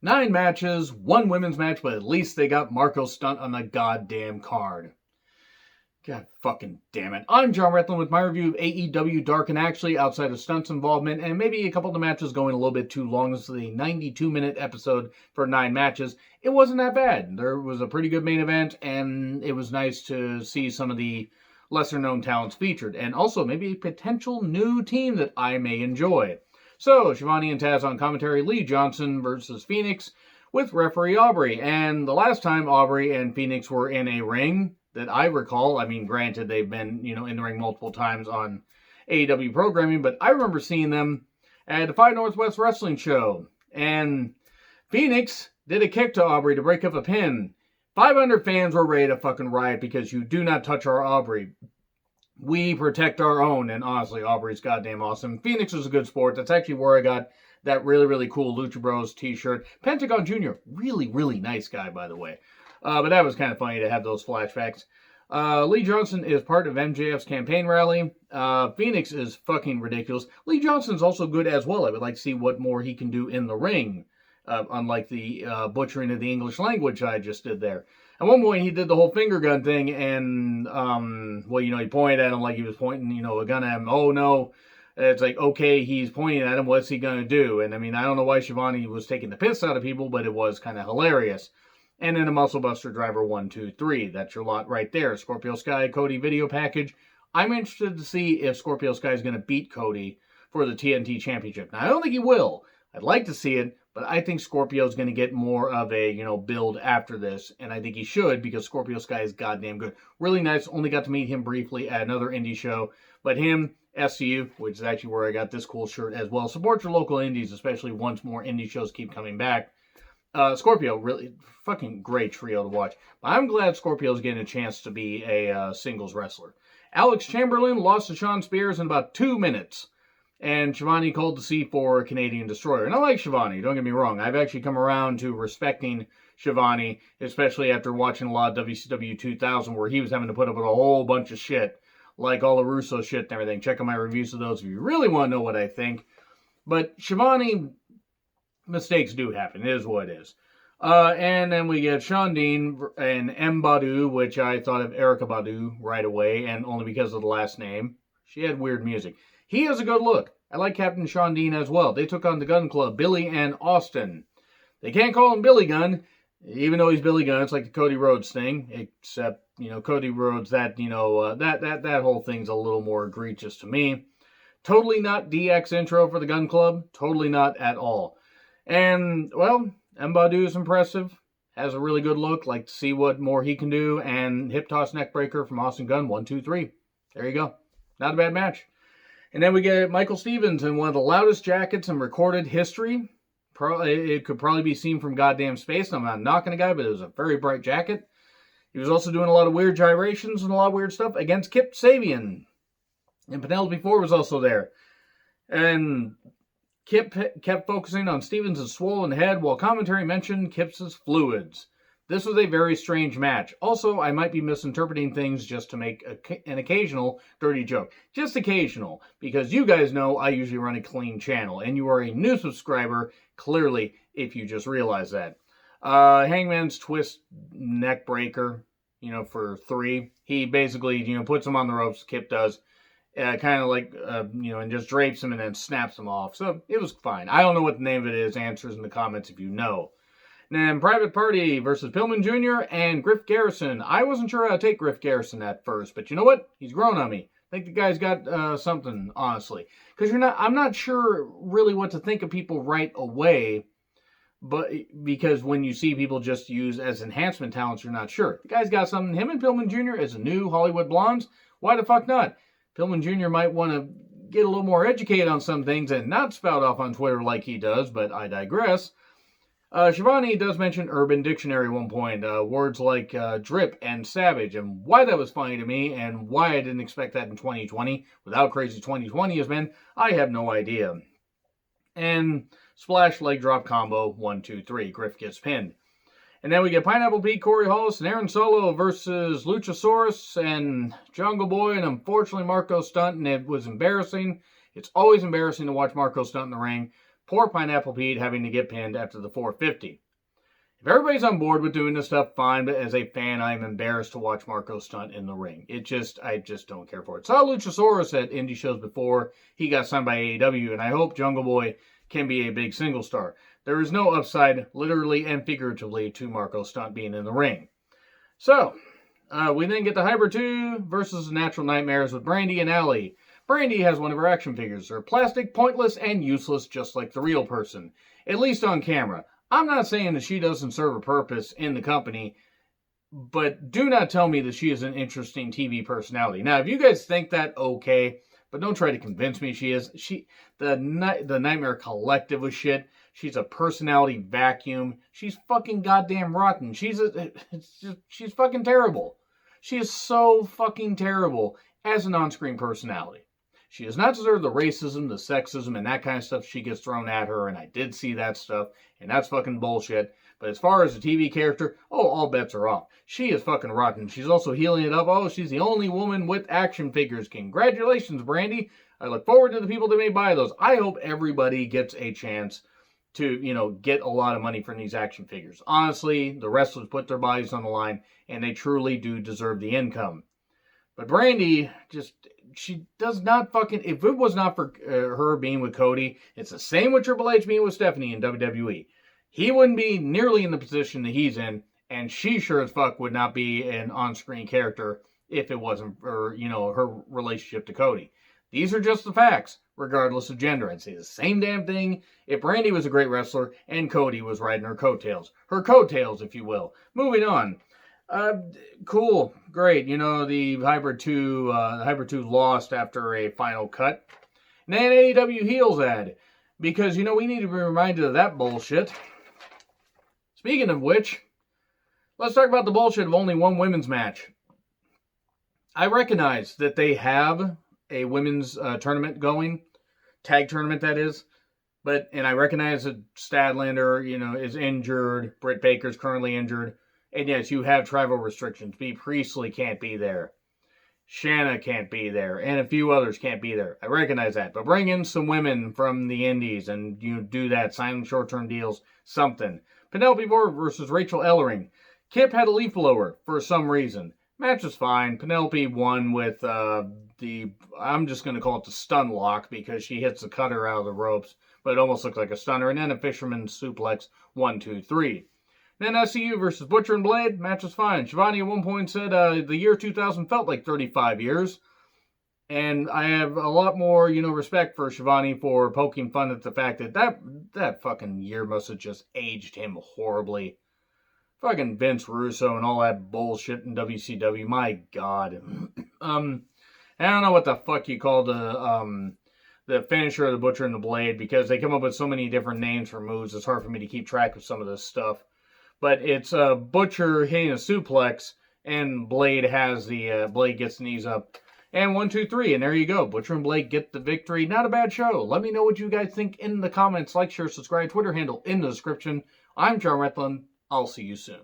9 matches, 1 women's match, but at least they got Marco Stunt on the goddamn card. God fucking damn it. I'm John Rethlin with my review of AEW Dark and Actually, outside of Stunt's involvement, and maybe a couple of the matches going a little bit too long. This is a 92-minute episode for 9 matches. It wasn't that bad. There was a pretty good main event, and it was nice to see some of the lesser-known talents featured, and also maybe a potential new team that I may enjoy. So, Shivani and Taz on commentary, Lee Johnson versus Phoenix with referee Aubrey. And the last time Aubrey and Phoenix were in a ring that I recall, I mean, granted, they've been, in the ring multiple times on AEW programming, but I remember seeing them at the 5 Northwest Wrestling Show. And Phoenix did a kick to Aubrey to break up a pin. 500 fans were ready to fucking riot because you do not touch our Aubrey. We protect our own, and honestly, Aubrey's goddamn awesome. Phoenix is a good sport. That's actually where I got that really, really cool Lucha Bros t-shirt. Pentagon Jr., really, really nice guy, by the way. But that was kind of funny to have those flashbacks. Lee Johnson is part of MJF's campaign rally. Phoenix is fucking ridiculous. Lee Johnson's also good as well. I would like to see what more he can do in the ring, unlike the butchering of the English language I just did there. At one point, he did the whole finger gun thing, and, he pointed at him like he was pointing, a gun at him. Oh, no. It's like, okay, he's pointing at him. What's he going to do? And, I don't know why Shivani was taking the piss out of people, but it was kind of hilarious. And then a Muscle Buster Driver 1, 2, 3. That's your lot right there. Scorpio Sky, Cody video package. I'm interested to see if Scorpio Sky is going to beat Cody for the TNT Championship. Now, I don't think he will. I'd like to see it, but I think Scorpio is going to get more of a, build after this. And I think he should, because Scorpio Sky is goddamn good. Really nice. Only got to meet him briefly at another indie show. But him, SCU, which is actually where I got this cool shirt as well. Support your local indies, especially once more indie shows keep coming back. Scorpio, really fucking great trio to watch. But I'm glad Scorpio's getting a chance to be a singles wrestler. Alex Chamberlain lost to Shawn Spears in about 2 minutes. And Shivani called the C4 Canadian Destroyer. And I like Shivani, don't get me wrong. I've actually come around to respecting Shivani, especially after watching a lot of WCW 2000, where he was having to put up with a whole bunch of shit, like all the Russo shit and everything. Check out my reviews of those if you really want to know what I think. But Shivani, mistakes do happen. It is what it is. And then we get Sean Dean and M. Badu, which I thought of Erykah Badu right away, and only because of the last name. She had weird music. He has a good look. I like Captain Sean Dean as well. They took on the Gun Club, Billy and Austin. They can't call him Billy Gunn, even though he's Billy Gunn. It's like the Cody Rhodes thing, except, Cody Rhodes, that whole thing's a little more egregious to me. Totally not DX intro for the Gun Club. Totally not at all. And, well, Mbadu is impressive. Has a really good look. Like to see what more he can do. And hip toss neck breaker from Austin Gunn. 1, 2, 3. There you go. Not a bad match. And then we get Michael Stevens in one of the loudest jackets in recorded history. It could probably be seen from goddamn space. I'm not knocking a guy, but it was a very bright jacket. He was also doing a lot of weird gyrations and a lot of weird stuff against Kip Sabian. And Penelope Ford was also there. And Kip kept focusing on Stevens' swollen head while commentary mentioned Kip's fluids. This was a very strange match. Also, I might be misinterpreting things just to make an occasional dirty joke. Just occasional, because you guys know I usually run a clean channel, and you are a new subscriber, clearly, if you just realize that. Hangman's twist neck breaker, for 3. He basically, puts him on the ropes, Kip does. Kind of like, and just drapes him and then snaps him off. So it was fine. I don't know what the name of it is. Answers in the comments if you know. And then Private Party versus Pillman Jr. and Griff Garrison. I wasn't sure how to take Griff Garrison at first, but you know what? He's grown on me. I think the guy's got something, honestly. Because I'm not sure really what to think of people right away. But because when you see people just use as enhancement talents, you're not sure. The guy's got something. Him and Pillman Jr. as a new Hollywood Blondes. Why the fuck not? Pillman Jr. might want to get a little more educated on some things and not spout off on Twitter like he does, but I digress. Shivani does mention Urban Dictionary at one point, words like drip and savage, and why that was funny to me and why I didn't expect that in 2020, with how crazy 2020 has been, I have no idea. And splash leg drop combo, 1, 2, 3, Griff gets pinned. And then we get Pineapple Pete, Corey Hollis, and Aaron Solo versus Luchasaurus and Jungle Boy, and unfortunately Marco Stunt, and it was embarrassing. It's always embarrassing to watch Marco Stunt in the ring, Poor Pineapple Pete having to get pinned after the 450. If everybody's on board with doing this stuff, fine, but as a fan, I'm embarrassed to watch Marco stunt in the ring. I just don't care for it. Saw Luchasaurus at indie shows before he got signed by AEW, and I hope Jungle Boy can be a big single star. There is no upside, literally and figuratively, to Marco stunt being in the ring. So, we then get the Hybrid 2 versus Natural Nightmares with Brandy and Allie. Brandy has one of her action figures. They're plastic, pointless, and useless, just like the real person. At least on camera. I'm not saying that she doesn't serve a purpose in the company, but do not tell me that she is an interesting TV personality. Now, if you guys think that, okay, but don't try to convince me she is. The Nightmare Collective was shit. She's a personality vacuum. She's fucking goddamn rotten. She's fucking terrible. She is so fucking terrible as an on-screen personality. She does not deserve the racism, the sexism, and that kind of stuff she gets thrown at her, and I did see that stuff, and that's fucking bullshit. But as far as a TV character, all bets are off. She is fucking rotten. She's also healing it up. Oh, she's the only woman with action figures. Congratulations, Brandy. I look forward to the people that may buy those. I hope everybody gets a chance to, get a lot of money from these action figures. Honestly, the wrestlers put their bodies on the line, and they truly do deserve the income. But Brandy, she does not fucking... If it was not for her being with Cody, it's the same with Triple H being with Stephanie in WWE. He wouldn't be nearly in the position that he's in, and she sure as fuck would not be an on-screen character if it wasn't for, her relationship to Cody. These are just the facts, regardless of gender. I'd say the same damn thing if Brandy was a great wrestler and Cody was riding her coattails. Her coattails, if you will. Moving on. Cool, great. The Hybrid 2 lost after a final cut. And then AEW heels ad. Because, we need to be reminded of that bullshit. Speaking of which, let's talk about the bullshit of only one women's match. I recognize that they have a women's tournament going. Tag tournament, that is. And I recognize that Statlander, is injured. Britt Baker's currently injured. And yes, you have travel restrictions. Bea Priestley can't be there. Shanna can't be there. And a few others can't be there. I recognize that. But bring in some women from the indies and do that. Sign short-term deals. Something. Penelope Ford versus Rachel Ellering. Kip had a leaf blower for some reason. Match was fine. Penelope won with I'm just going to call it the stun lock because she hits the cutter out of the ropes. But it almost looked like a stunner. And then a fisherman's suplex. 1, 2, 3. Then SCU versus Butcher and Blade. Match was fine. Shivani at one point said the year 2000 felt like 35 years. And I have a lot more, respect for Shivani for poking fun at the fact that fucking year must have just aged him horribly. Fucking Vince Russo and all that bullshit in WCW. My God. I don't know what the fuck you call the finisher of the Butcher and the Blade because they come up with so many different names for moves. It's hard for me to keep track of some of this stuff. But it's Butcher hitting a suplex, and Blade gets the knees up. And 1, 2, 3, and there you go. Butcher and Blade get the victory. Not a bad show. Let me know what you guys think in the comments. Like, share, subscribe, Twitter handle in the description. I'm John Rethlin. I'll see you soon.